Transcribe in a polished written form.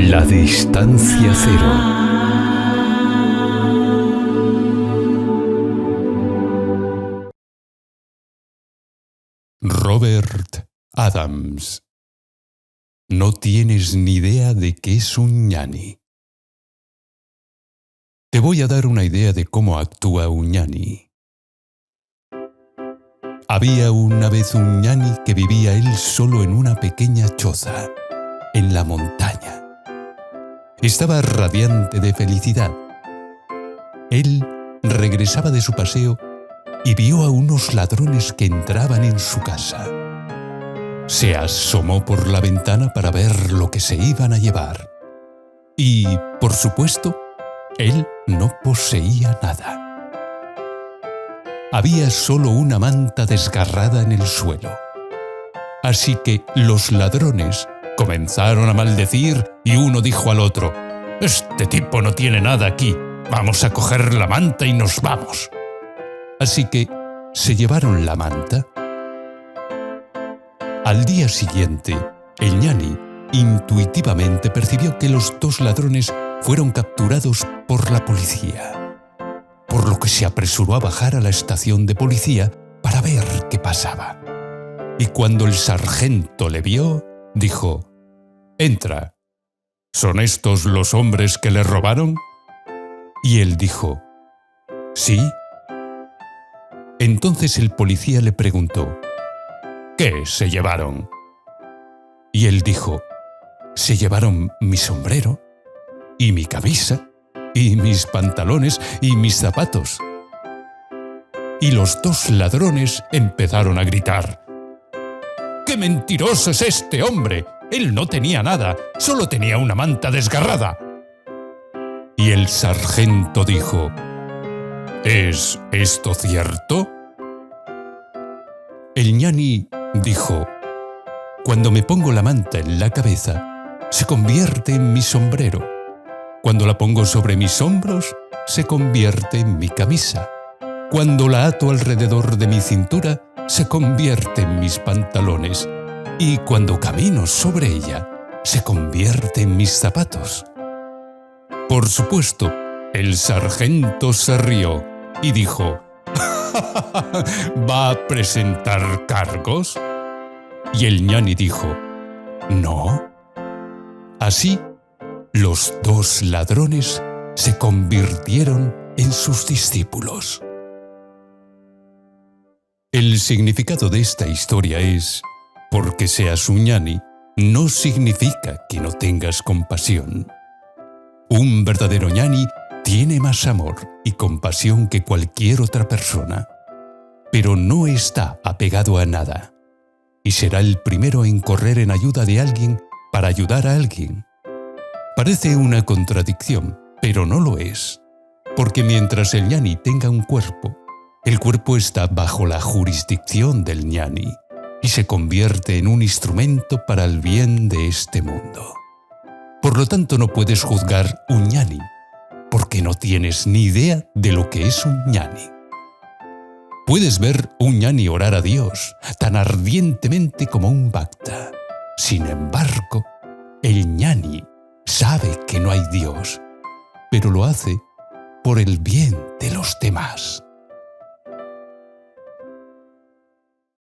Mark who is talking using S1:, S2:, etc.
S1: La distancia cero. Robert Adams. No tienes ni idea de qué es un ñani. Te voy a dar una idea de cómo actúa un ñani. Había una vez un ñani que vivía él solo en una pequeña choza, en la montaña. Estaba radiante de felicidad. Él regresaba de su paseo y vio a unos ladrones que entraban en su casa. Se asomó por la ventana para ver lo que se iban a llevar. Y, por supuesto, él no poseía nada. Había solo una manta desgarrada en el suelo. Así que los ladrones comenzaron a maldecir y uno dijo al otro: «Este tipo no tiene nada aquí. Vamos a coger la manta y nos vamos». Así que se llevaron la manta. Al día siguiente, el ñani intuitivamente percibió que los dos ladrones fueron capturados por la policía, por lo que se apresuró a bajar a la estación de policía para ver qué pasaba. Y cuando el sargento le vio, dijo: «Entra. ¿Son estos los hombres que le robaron?» Y él dijo: «Sí». Entonces el policía le preguntó: «¿Qué se llevaron?» Y él dijo: «Se llevaron mi sombrero, y mi camisa, y mis pantalones, y mis zapatos». Y los dos ladrones empezaron a gritar: «¡Qué mentiroso es este hombre! Él no tenía nada, solo tenía una manta desgarrada». Y el sargento dijo: «¿Es esto cierto?» El ñani dijo: «Cuando me pongo la manta en la cabeza, se convierte en mi sombrero. Cuando la pongo sobre mis hombros, se convierte en mi camisa. Cuando la ato alrededor de mi cintura, se convierte en mis pantalones. Y cuando camino sobre ella, se convierte en mis zapatos». Por supuesto, el sargento se rió y dijo: «¿Va a presentar cargos?» Y el ñani dijo: «No». Así, los dos ladrones se convirtieron en sus discípulos. El significado de esta historia es: porque seas un ñani, no significa que no tengas compasión. Un verdadero ñani tiene más amor y compasión que cualquier otra persona, pero no está apegado a nada, y será el primero en correr en ayuda de alguien para ayudar a alguien. Parece una contradicción, pero no lo es, porque mientras el ñani tenga un cuerpo, el cuerpo está bajo la jurisdicción del ñani y se convierte en un instrumento para el bien de este mundo. Por lo tanto, no puedes juzgar un ñani, porque no tienes ni idea de lo que es un ñani. Puedes ver un ñani orar a Dios tan ardientemente como un bhakta. Sin embargo, el ñani sabe que no hay Dios, pero lo hace por el bien de los demás.